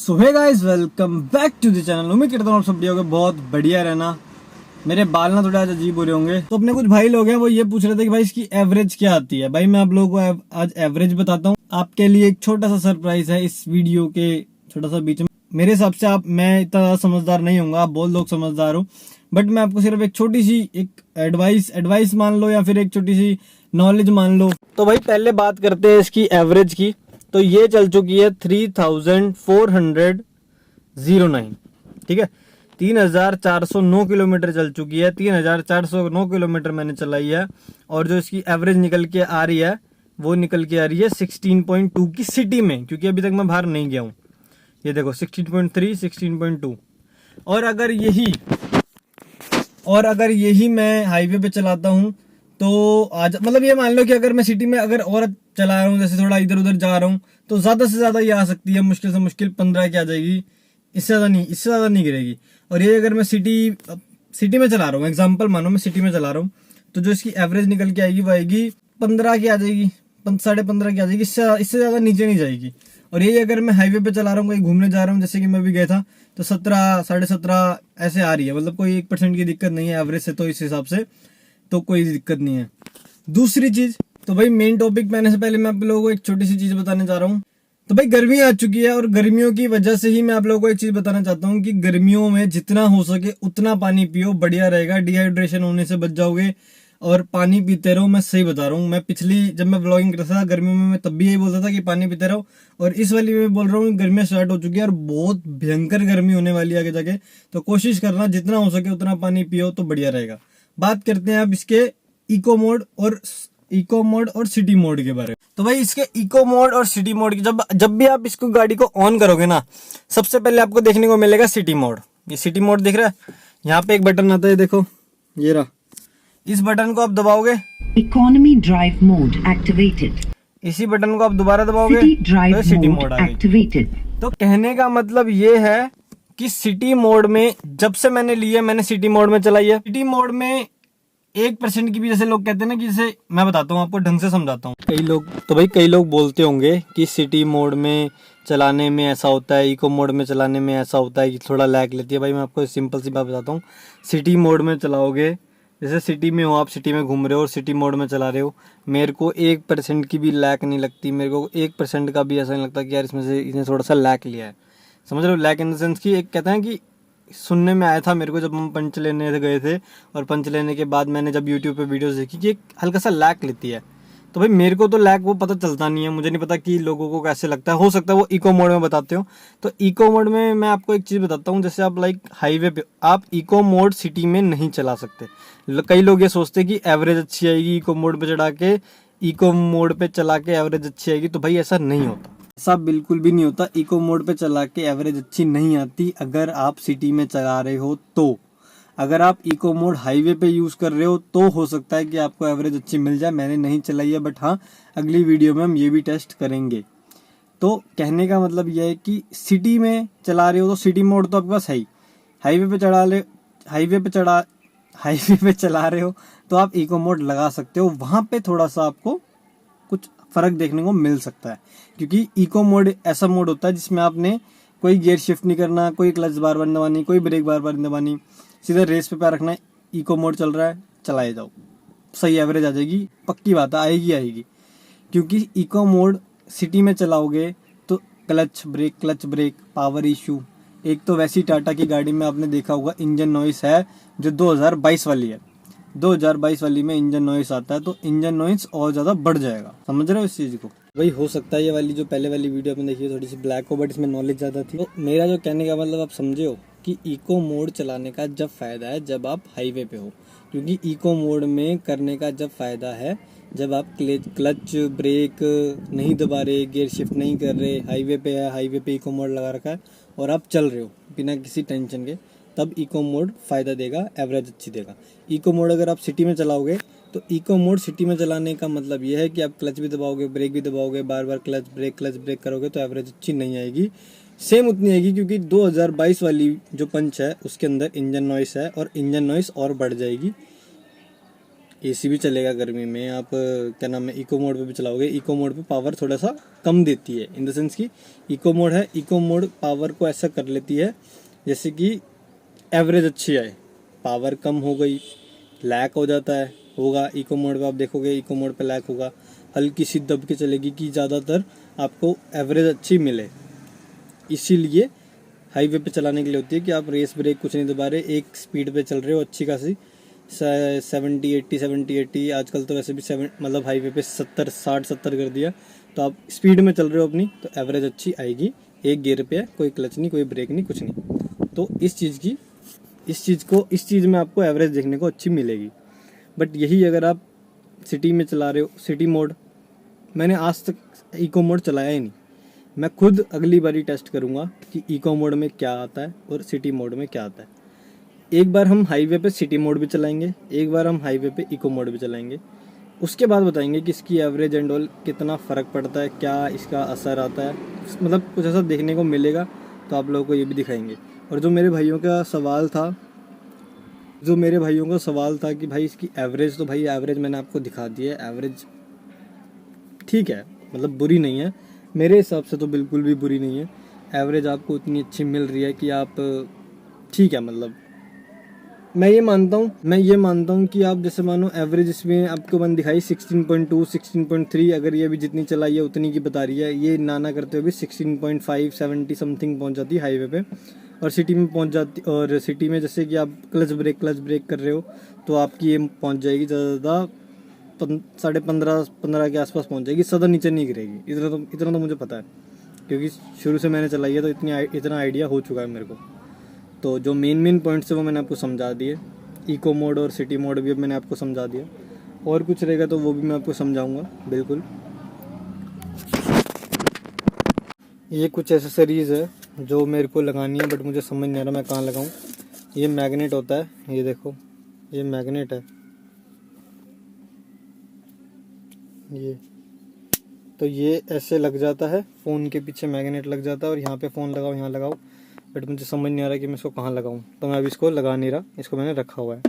So hey guys, welcome back to the channel. उम्मीद करता हूँ आप सब बढ़िया होंगे, बहुत बढ़िया रहना। मेरे बाल ना थोड़े आज अजीब हो रहे होंगे। तो अपने कुछ भाई लोग हैं, वो ये पूछ रहे थे कि भाई इसकी एवरेज क्या आती है। भाई मैं आप लोगों को आज एवरेज बताता हूँ। आपके लिए एक छोटा सा सरप्राइज है इस वीडियो के छोटा सा बीच में। मेरे हिसाब से मैं इतना समझदार नहीं हूँ, आप बहुत लोग समझदार हो, बट मैं आपको सिर्फ एक छोटी सी एक एडवाइस मान लो या फिर एक छोटी सी नॉलेज मान लो। तो भाई पहले बात करते हैं इसकी एवरेज की। तो ये चल चुकी है 3409, ठीक है। 3409 किलोमीटर चल चुकी है। 3409 किलोमीटर मैंने चलाई है। और जो इसकी एवरेज निकल के आ रही है वो निकल के आ रही है 16.2 की सिटी में, क्योंकि अभी तक मैं बाहर नहीं गया हूँ। ये देखो 16.3, 16.2। और अगर यही मैं हाईवे पे चलाता हूँ तो आज मतलब ये मान लो कि अगर मैं सिटी में अगर और चला रहा हूँ, जैसे थोड़ा इधर उधर जा रहा हूँ, तो ज्यादा से ज्यादा ये आ सकती है, मुश्किल से मुश्किल 15 की आ जाएगी। इससे ज्यादा नहीं गिरेगी। और ये अगर मैं सिटी में चला रहा हूँ, एग्जाम्पल मानो मैं सिटी में चला रहा हूँ, तो जो इसकी एवरेज निकल के आएगी वो आएगी 15 की आ जाएगी, 15.5 की आ जाएगी। इससे ज्यादा नीचे नहीं जाएगी। और यही अगर मैं हाईवे पे चला रहा हूँ, कहीं घूमने जा रहा हूँ, जैसे कि मैं भी गया था, तो 17, 17.5 ऐसे आ रही है। मतलब कोई 1% की दिक्कत नहीं है एवरेज से, तो इस हिसाब से तो कोई दिक्कत नहीं है। दूसरी चीज, तो भाई मेन टॉपिक मैंने से पहले मैं आप लोगों को एक छोटी सी चीज बताने जा रहा हूँ। तो भाई गर्मी आ चुकी है और गर्मियों की वजह से ही मैं आप लोगों को एक चीज बताना चाहता हूँ कि गर्मियों में जितना हो सके उतना पानी पियो, बढ़िया रहेगा। डिहाइड्रेशन होने से बच जाओगे और पानी पीते रहो। मैं सही बता रहा हूँ। मैं जब मैं ब्लॉगिंग करता था गर्मियों में, मैं तब भी यही बोलता था कि पानी पीते रहो। और इस वाली में बोल रहा हूँ, गर्मियाँ स्टार्ट हो चुकी है और बहुत भयंकर गर्मी होने वाली है आगे जाके। तो कोशिश करना जितना हो सके उतना पानी पियो तो बढ़िया रहेगा। बात करते हैं अब इसके इको मोड और सिटी मोड के बारे में। तो भाई इसके इको मोड और सिटी मोड की जब भी आप इसको गाड़ी को ऑन करोगे ना, सबसे पहले आपको देखने को मिलेगा सिटी मोड। ये सिटी मोड दिख रहा है, यहाँ पे एक बटन आता है, देखो ये रहा। इस बटन को आप दबाओगे, इकोनॉमी ड्राइव मोड एक्टिवेटेड। इसी बटन को आप दोबारा दबाओगे तो सिटी मोड आ गई। तो कहने का मतलब ये है कि सिटी मोड में जब से मैंने ली है, मैंने सिटी मोड में चलाई है। सिटी मोड में 1% की भी, जैसे लोग कहते हैं ना, कि जैसे मैं बताता हूँ आपको, ढंग से समझाता हूँ। कई लोग बोलते होंगे कि सिटी मोड में चलाने में ऐसा होता है, इको मोड में चलाने में ऐसा होता है कि थोड़ा लैग लेती है। भाई मैं आपको सिंपल सी बात बताता हूँ। सिटी मोड में चलाओगे, जैसे सिटी में हो, आप सिटी में घूम रहे हो और सिटी मोड में चला रहे हो, मेरे को 1% की भी लैग नहीं लगती। मेरे को 1% का भी ऐसा नहीं लगता कि यार इसने थोड़ा सा लैग लिया है। समझ रहे हो? लैग इन द सेंस की, एक कहते हैं कि सुनने में आया था मेरे को जब हम पंच लेने गए थे, और पंच लेने के बाद मैंने जब यूट्यूब पे वीडियोस देखी कि एक हल्का सा लैग लेती है। तो भाई मेरे को तो लैग वो पता चलता नहीं है, मुझे नहीं पता कि लोगों को कैसे लगता है। हो सकता है वो इको मोड में बताते हो। तो इको मोड में मैं आपको एक चीज़ बताता हूँ, जैसे आप हाईवे पे आप इको मोड सिटी में नहीं चला सकते। कई लोग ये सोचते हैं कि एवरेज अच्छी आएगी इको मोड पे चढ़ा के, इको मोड पे चला के एवरेज अच्छी आएगी। तो भाई ऐसा नहीं होता, ऐसा बिल्कुल भी नहीं होता। इको मोड पे चला के एवरेज अच्छी नहीं आती अगर आप सिटी में चला रहे हो तो। अगर आप इको मोड हाईवे पे यूज कर रहे हो तो हो सकता है कि आपको एवरेज अच्छी मिल जाए। मैंने नहीं चलाई है, बट हाँ अगली वीडियो में हम ये भी टेस्ट करेंगे। तो कहने का मतलब यह है कि सिटी में चला रहे हो तो सिटी मोड तो आपके पास है ही। हाईवे पे चला रहे हो तो आप इको मोड लगा सकते हो। वहां पे थोड़ा सा आपको कुछ फर्क देखने को मिल सकता है, क्योंकि इको मोड ऐसा मोड होता है जिसमें आपने कोई गियर शिफ्ट नहीं करना, कोई क्लच बार बार दबानी, कोई ब्रेक बार बार दबानी, सीधा रेस पे पैर रखना है। इको मोड चल रहा है, चलाए जाओ, सही एवरेज आ जाएगी, पक्की बात है, आएगी। क्योंकि इको मोड सिटी में चलाओगे तो क्लच ब्रेक पावर इशू। एक तो वैसी टाटा की गाड़ी में आपने देखा होगा इंजन नॉइस है जो 2022 वाली है। 2022 वाली में इंजन नॉइस आता है, तो इंजन नॉइस और ज़्यादा बढ़ जाएगा। समझ रहे हो इस चीज़ को? भाई हो सकता है ये वाली जो पहले वाली वीडियो आपने देखी है थोड़ी सी ब्लैक हो, बट इसमें नॉलेज ज़्यादा थी। तो मेरा जो कहने का मतलब आप समझे हो कि इको मोड चलाने का जब फ़ायदा है जब आप हाईवे पे हो, क्योंकि इको मोड में करने का जब फ़ायदा है जब आप क्लच ब्रेक नहीं दबा रहे, गियर शिफ्ट नहीं कर रहे, हाईवे पे है, हाईवे पे इको मोड लगा रखा है और आप चल रहे हो बिना किसी टेंशन के, तब इको मोड फ़ायदा देगा, एवरेज अच्छी देगा। इको मोड अगर आप सिटी में चलाओगे तो इको मोड सिटी में चलाने का मतलब यह है कि आप क्लच भी दबाओगे, ब्रेक भी दबाओगे, बार बार क्लच ब्रेक करोगे तो एवरेज अच्छी नहीं आएगी। सेम उतनी आएगी, क्योंकि 2022 वाली जो पंच है उसके अंदर इंजन नॉइस है और इंजन नॉइस और बढ़ जाएगी। एसी भी चलेगा गर्मी में। आप क्या नाम है, इको मोड पे भी चलाओगे। इको मोड पे पावर थोड़ा सा कम देती है, इन द सेंस कि इको मोड है, इको मोड पावर को ऐसा कर लेती है जैसे कि एवरेज अच्छी आए, पावर कम हो गई, लैग हो जाता है, होगा इको मोड पे। आप देखोगे इको मोड पे लैग होगा, हल्की सी दब के चलेगी कि ज़्यादातर आपको एवरेज अच्छी मिले। इसीलिए हाईवे पे चलाने के लिए होती है कि आप रेस ब्रेक कुछ नहीं दबा रहे, एक स्पीड पे चल रहे हो अच्छी खासी 70-80 आजकल तो वैसे भी मतलब हाईवे पे 70-60-70 कर दिया, तो आप स्पीड में चल रहे हो अपनी, तो एवरेज अच्छी आएगी। एक गियर पे है, कोई क्लच नहीं, कोई ब्रेक नहीं, कुछ नहीं। तो इस चीज़ में आपको एवरेज देखने को अच्छी मिलेगी। बट यही अगर आप सिटी में चला रहे हो, सिटी मोड, मैंने आज तक इको मोड चलाया ही नहीं। मैं खुद अगली बारी टेस्ट करूँगा कि इको मोड में क्या आता है और सिटी मोड में क्या आता है। एक बार हम हाईवे पे सिटी मोड भी चलाएंगे, एक बार हम हाईवे पे इको मोड भी चलाएंगे, उसके बाद बताएंगे कि इसकी एवरेज एंड ऑल कितना फ़र्क पड़ता है, क्या इसका असर आता है, मतलब कुछ ऐसा देखने को मिलेगा। तो आप लोगों को ये भी दिखाएंगे। और जो मेरे भाइयों का सवाल था कि भाई इसकी एवरेज, तो भाई एवरेज मैंने आपको दिखा दी है। एवरेज ठीक है, मतलब बुरी नहीं है, मेरे हिसाब से तो बिल्कुल भी बुरी नहीं है। एवरेज आपको इतनी अच्छी मिल रही है कि आप ठीक है, मतलब मैं ये मानता हूँ कि आप जैसे मानो एवरेज इसमें आपको मैंने दिखाई 16.2 16.3, अगर ये भी जितनी चलाई है उतनी की बता रही है, ये ना करते हुए भी 16.5 70 समथिंग पहुँच जाती है हाईवे पे, और सिटी में पहुँच जाती। और सिटी में जैसे कि आप क्लच ब्रेक कर रहे हो तो आपकी ये पहुँच जाएगी ज़्यादा 15.5 के आसपास पहुँच जाएगी, ज़्यादा नीचे नहीं गिरेगी। इतना तो मुझे पता है, क्योंकि शुरू से मैंने चलाई है, तो इतना आइडिया हो चुका है मेरे को। तो जो मेन पॉइंट्स है वो मैंने आपको समझा दिए। इको मोड और सिटी मोड भी अब मैंने आपको समझा दिया, और कुछ रहेगा तो वो भी मैं आपको समझाऊंगा बिल्कुल। ये कुछ एसेसरीज़ है जो मेरे को लगानी है, बट मुझे समझ नहीं आ रहा मैं कहाँ लगाऊं। ये मैग्नेट होता है, ये देखो, ये मैग्नेट है ये, तो ये ऐसे लग जाता है, फ़ोन के पीछे मैग्नेट लग जाता है, और यहाँ पे फ़ोन लगाओ, यहाँ लगाओ। बट मुझे समझ नहीं आ रहा कि मैं इसको कहाँ लगाऊं, तो मैं अभी इसको लगा नहीं रहा, इसको मैंने रखा हुआ है।